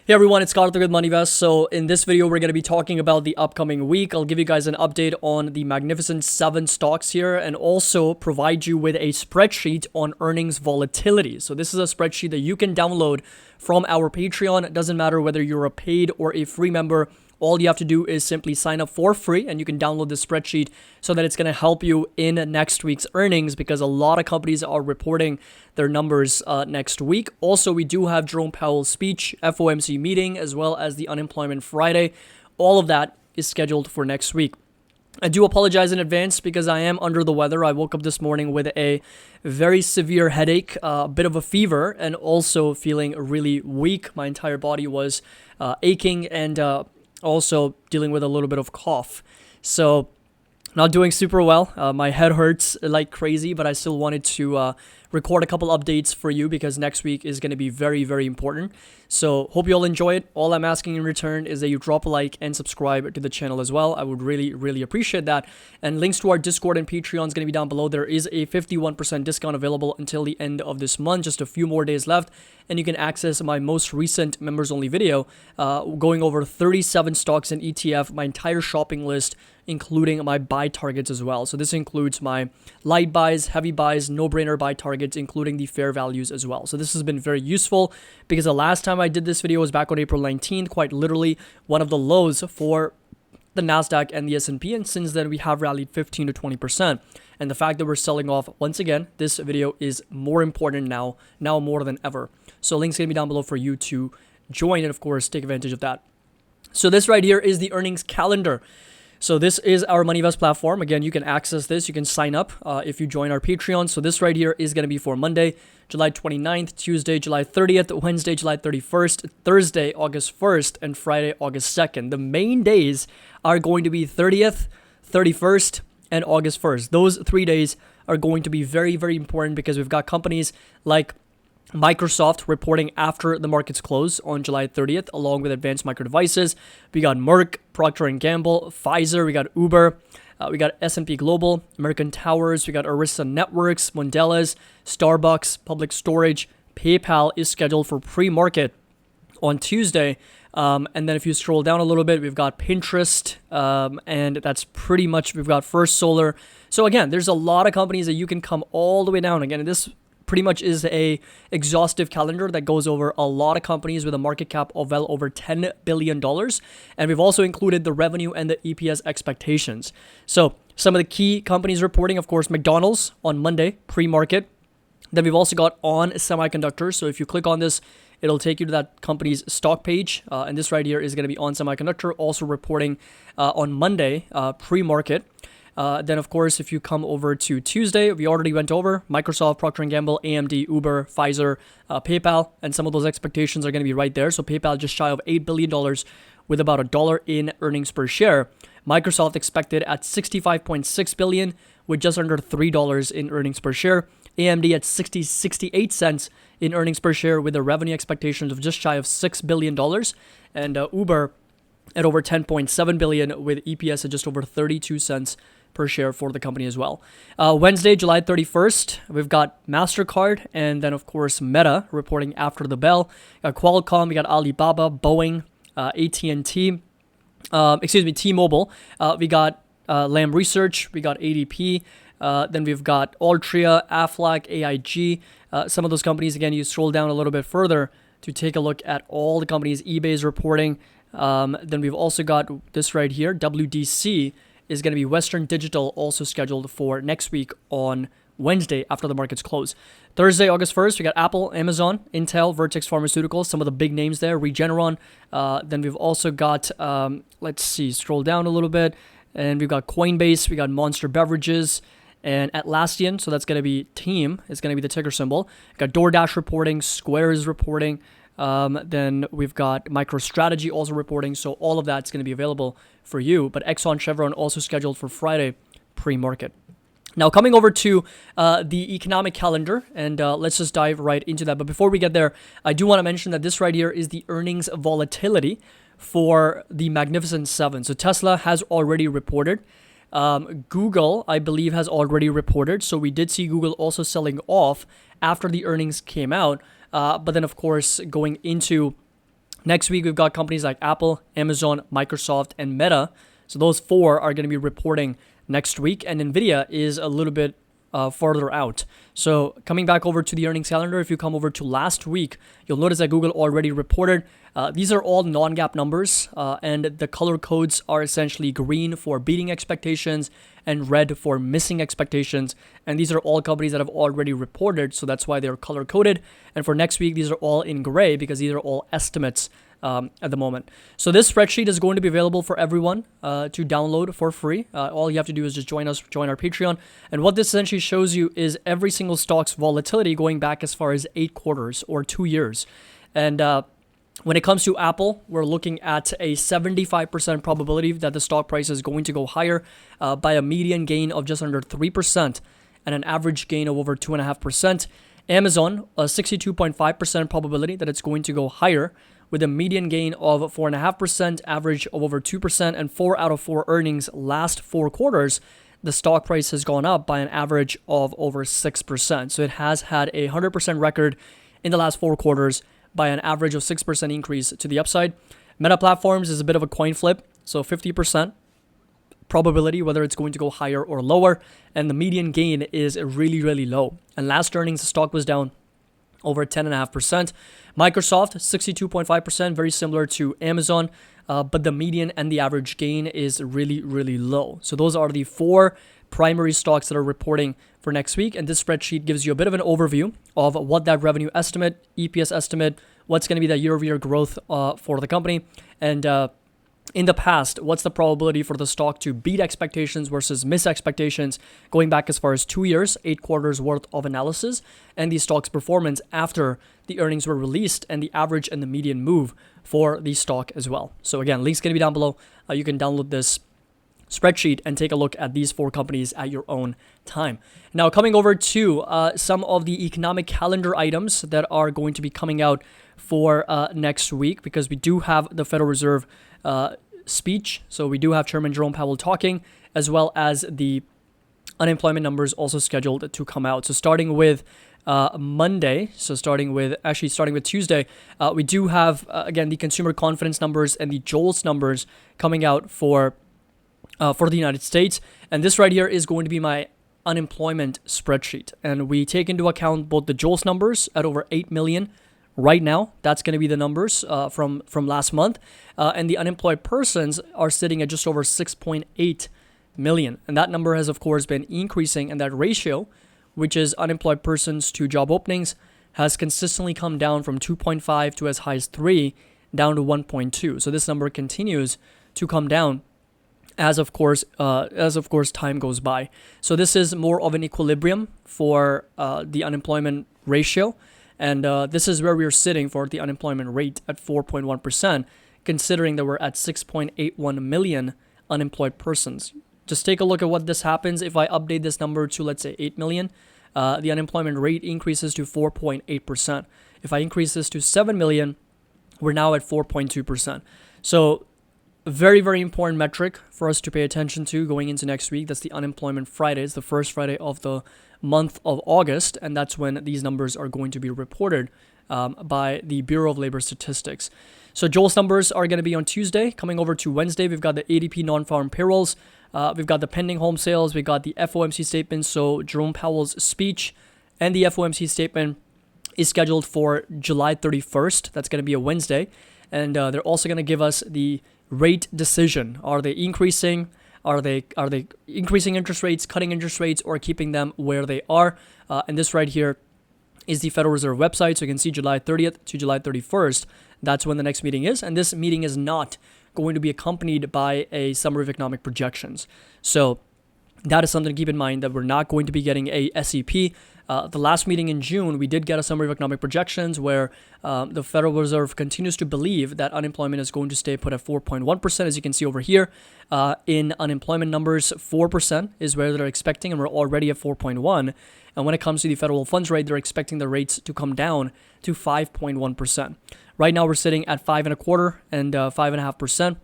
Hey everyone, it's Karthik with MoneyVest. So in this video, we're going to be talking about the upcoming week. I'll give you guys an update on the Magnificent 7 stocks here and also provide you with a spreadsheet on earnings volatility. So this is a spreadsheet that you can download from our Patreon. It doesn't matter whether you're a paid or a free member. All you have to do is simply sign up for free and you can download the spreadsheet so that it's going to help you in next week's earnings because a lot of companies are reporting their numbers next week. Also, we do have Jerome Powell's speech, FOMC meeting, as well as the Unemployment Friday. All of that is scheduled for next week. I do apologize in advance because I am under the weather. I woke up this morning with a very severe headache, a bit of a fever, and also feeling really weak. My entire body was aching and also dealing with a little bit of cough. So not doing super well. My head hurts like crazy, but I still wanted to record a couple updates for you because next week is going to be very, very important. So hope you all enjoy it. All I'm asking in return is that you drop a like and subscribe to the channel as well. I would really, really appreciate that. And links to our Discord and Patreon is going to be down below. There is a 51% discount available until the end of this month. Just a few more days left. And you can access my most recent members-only video going over 37 stocks and ETF, my entire shopping list, including my buy targets as well. So this includes my light buys, heavy buys, no-brainer buy targets, including the fair values as well. So this has been very useful because the last time I did this video was back on April 19th, quite literally one of the lows for the Nasdaq and the S&P, and since then we have rallied 15 to 20%. And the fact that we're selling off once again, this video is more important now more than ever. So links gonna be down below for you to join and of course take advantage of that. So this right here is the earnings calendar. So this is our MoneyVest platform. Again, you can access this. You can sign up if you join our Patreon. So this right here is going to be for Monday, July 29th, Tuesday, July 30th, Wednesday, July 31st, Thursday, August 1st, and Friday, August 2nd. The main days are going to be 30th, 31st, and August 1st. Those 3 days are going to be very, very important because we've got companies like Microsoft reporting after the markets close on July 30th, along with Advanced Micro Devices. We got Merck, Procter & Gamble, Pfizer, we got Uber, we got S&P Global, American Towers, we got Arista Networks, Mondelez, Starbucks, Public Storage. PayPal is scheduled for pre-market on Tuesday. And then if you scroll down a little bit, we've got Pinterest, and that's pretty much, we've got First Solar. So again, there's a lot of companies that you can come all the way down. Again, this pretty much is a exhaustive calendar that goes over a lot of companies with a market cap of well over $10 billion. And we've also included the revenue and the EPS expectations. So some of the key companies reporting, of course, McDonald's on Monday, pre-market. Then we've also got ON Semiconductor. So if you click on this, it'll take you to that company's stock page. And this right here is going to be ON Semiconductor, also reporting on Monday, pre-market. Then, of course, if you come over to Tuesday, we already went over Microsoft, Procter & Gamble, AMD, Uber, Pfizer, PayPal, and some of those expectations are going to be right there. So PayPal just shy of $8 billion with about $1 in earnings per share. Microsoft expected at $65.6 billion with just under $3 in earnings per share. AMD at 68 cents in earnings per share with a revenue expectations of just shy of $6 billion. And Uber at over $10.7 billion with EPS at just over 32 cents per share for the company as well. Wednesday, July 31st, we've got MasterCard and then, of course, Meta reporting after the bell. Got Qualcomm, we got Alibaba, Boeing, AT&T, T-Mobile. We got Lam Research, we got ADP. Then we've got Altria, Aflac, AIG. Some of those companies, again, you scroll down a little bit further to take a look at all the companies eBay is reporting. Then we've also got this right here, WDC is going to be Western Digital, also scheduled for next week on Wednesday after the markets close. Thursday, August 1st, we got Apple, Amazon, Intel, Vertex Pharmaceuticals, some of the big names there, Regeneron. Then we've also got, let's see, scroll down a little bit, and we've got Coinbase, we got Monster Beverages, and Atlassian, so that's going to be Team, is going to be the ticker symbol. Got DoorDash reporting, Square is reporting. Then we've got MicroStrategy also reporting, so all of that's going to be available for you. But Exxon, Chevron also scheduled for Friday pre-market. Now coming over to the economic calendar, and let's just dive right into that. But before we get there, I do want to mention that this right here is the earnings volatility for the Magnificent 7. So Tesla has already reported. Google, I believe, has already reported. So we did see Google also selling off after the earnings came out. But then, of course, going into Next week, we've got companies like Apple, Amazon, Microsoft, and Meta. So those four are going to be reporting next week, and Nvidia is a little bit further out. So coming back over to the earnings calendar, if you come over to last week, you'll notice that Google already reported. These are all non-GAAP numbers, and the color codes are essentially green for beating expectations and red for missing expectations. And these are all companies that have already reported, so that's why they're color coded. And for next week, these are all in gray because these are all estimates at the moment. So this spreadsheet is going to be available for everyone to download for free. All you have to do is just join our Patreon. And what this essentially shows you is every single stock's volatility going back as far as 8 quarters or 2 years. And when it comes to Apple, we're looking at a 75% probability that the stock price is going to go higher by a median gain of just under 3% and an average gain of over 2.5%. Amazon, a 62.5% probability that it's going to go higher with a median gain of 4.5%, average of over 2%, and 4 out of 4 earnings last 4 quarters, the stock price has gone up by an average of over 6%. So it has had a 100% record in the last 4 quarters by an average of 6% increase to the upside. Meta Platforms is a bit of a coin flip, so 50% probability whether it's going to go higher or lower, and the median gain is really, really low. And last earnings, the stock was down over 10.5%. Microsoft, 62.5%, very similar to Amazon, but the median and the average gain is really, really low. So those are the 4 primary stocks that are reporting for next week. And this spreadsheet gives you a bit of an overview of what that revenue estimate, EPS estimate, what's going to be the year-over-year growth for the company, and in the past, what's the probability for the stock to beat expectations versus miss expectations going back as far as 2 years, 8 quarters worth of analysis, and the stock's performance after the earnings were released, and the average and the median move for the stock as well. So again, link's going to be down below. You can download this spreadsheet and take a look at these 4 companies at your own time. Now, coming over to some of the economic calendar items that are going to be coming out for next week, because we do have the Federal Reserve speech. So we do have Chairman Jerome Powell talking, as well as the unemployment numbers also scheduled to come out. So starting with Monday, starting with Tuesday, we do have, again, the consumer confidence numbers and the JOLTS numbers coming out for the United States. And this right here is going to be my unemployment spreadsheet. And we take into account both the JOLTS numbers at over 8 million right now. That's going to be the numbers from last month. And the unemployed persons are sitting at just over 6.8 million. And that number has, of course, been increasing. And that ratio, which is unemployed persons to job openings, has consistently come down from 2.5 to as high as 3 down to 1.2. So this number continues to come down as of course time goes by. So this is more of an equilibrium for the unemployment ratio, and this is where we are sitting for the unemployment rate at 4.1%, considering that we're at 6.81 million unemployed persons. Just take a look at what this happens if I update this number to, let's say, 8 million. The unemployment rate increases to 4.8%. If I increase this to 7 million, we're now at 4.2%. So very, very important metric for us to pay attention to going into next week. That's the unemployment Friday. It's the first Friday of the month of August, and that's when these numbers are going to be reported by the Bureau of Labor Statistics. So JOLTS numbers are going to be on Tuesday. Coming over to Wednesday, we've got the ADP non-farm payrolls. We've got the pending home sales. We've got the FOMC statement. So Jerome Powell's speech and the FOMC statement is scheduled for July 31st. That's going to be a Wednesday. And they're also going to give us the rate decision. Are they increasing? Are they increasing interest rates, cutting interest rates, or keeping them where they are? And this right here is the Federal Reserve website. So you can see July 30th to July 31st. That's when the next meeting is. And this meeting is not going to be accompanied by a summary of economic projections. So that is something to keep in mind, that we're not going to be getting a SEP. The last meeting in June, we did get a summary of economic projections where the Federal Reserve continues to believe that unemployment is going to stay put at 4.1%. As you can see over here, in unemployment numbers, 4% is where they're expecting, and we're already at 4.1. And when it comes to the federal funds rate, they're expecting the rates to come down to 5.1%. Right now, we're sitting at 5.25% and 5.5%.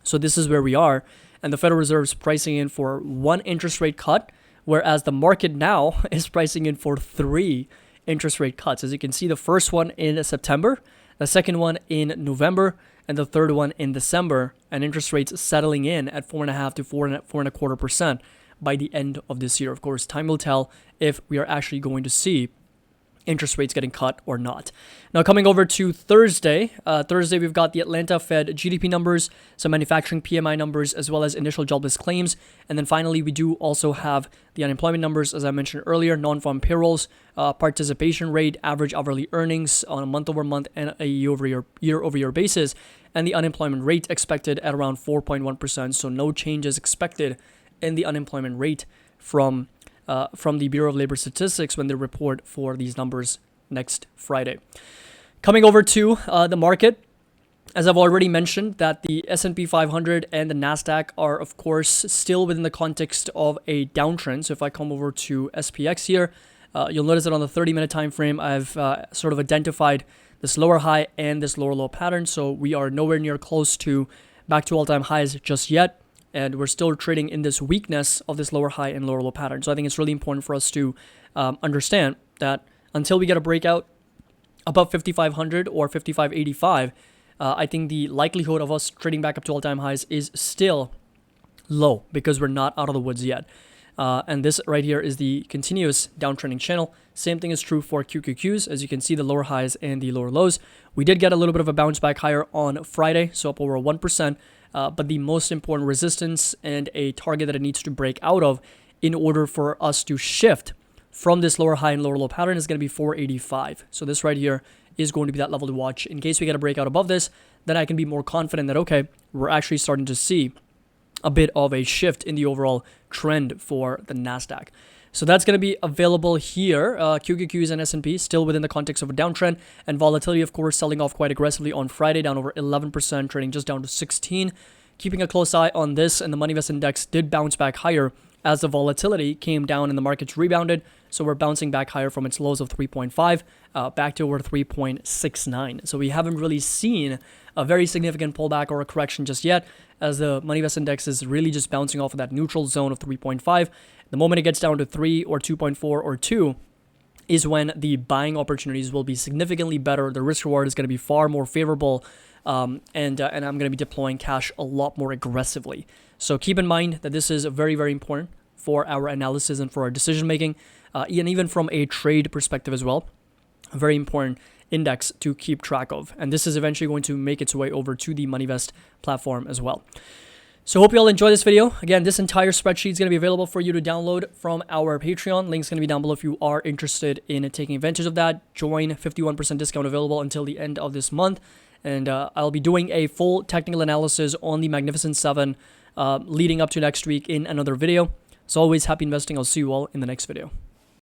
So this is where we are. And the Federal Reserve is pricing in for 1 interest rate cut, whereas the market now is pricing in for 3 interest rate cuts. As you can see, the first one in September, the second one in November, and the third one in December, and interest rates settling in at 4.5 to 4.25% by the end of this year. Of course, time will tell if we are actually going to see interest rates getting cut or not. Now, coming over to Thursday, we've got the Atlanta Fed GDP numbers, some manufacturing PMI numbers, as well as initial jobless claims. And then finally, we do also have the unemployment numbers, as I mentioned earlier, non-farm payrolls, participation rate, average hourly earnings on a month-over-month and a year-over-year basis, and the unemployment rate expected at around 4.1%. So no changes expected in the unemployment rate from the Bureau of Labor Statistics when they report for these numbers next Friday. Coming over to the market, as I've already mentioned, that the S&P 500 and the NASDAQ are, of course, still within the context of a downtrend. So if I come over to SPX here, you'll notice that on the 30-minute time frame, I've sort of identified this lower high and this lower low pattern. So we are nowhere near close to back to all-time highs just yet. And we're still trading in this weakness of this lower high and lower low pattern. So I think it's really important for us to understand that until we get a breakout above 5,500 or 5,585, I think the likelihood of us trading back up to all-time highs is still low because we're not out of the woods yet. And this right here is the continuous downtrending channel. Same thing is true for QQQs. As you can see, the lower highs and the lower lows. We did get a little bit of a bounce back higher on Friday, so up over 1%. But the most important resistance and a target that it needs to break out of in order for us to shift from this lower high and lower low pattern is going to be 485. So this right here is going to be that level to watch. In case we get a breakout above this, then I can be more confident that, okay, we're actually starting to see a bit of a shift in the overall trend for the NASDAQ. So that's going to be available here. QQQs and S&P still within the context of a downtrend, and volatility, of course, selling off quite aggressively on Friday, down over 11%, trading just down to 16. Keeping a close eye on this, and the MoneyVest Index did bounce back higher as the volatility came down and the markets rebounded. So we're bouncing back higher from its lows of 3.5 back to over 3.69. So we haven't really seen a very significant pullback or a correction just yet, as the MoneyVest Index is really just bouncing off of that neutral zone of 3.5. The moment it gets down to 3 or 2.4 or 2 is when the buying opportunities will be significantly better. The risk reward is going to be far more favorable, and I'm going to be deploying cash a lot more aggressively. So keep in mind that this is very, very important for our analysis and for our decision making, and even from a trade perspective as well. A very important index to keep track of. And this is eventually going to make its way over to the MoneyVest platform as well. So hope you all enjoy this video. Again, this entire spreadsheet is going to be available for you to download from our Patreon. Link's going to be down below if you are interested in taking advantage of that. Join, 51% discount available until the end of this month. And I'll be doing a full technical analysis on the Magnificent 7 leading up to next week in another video. As always, happy investing. I'll see you all in the next video.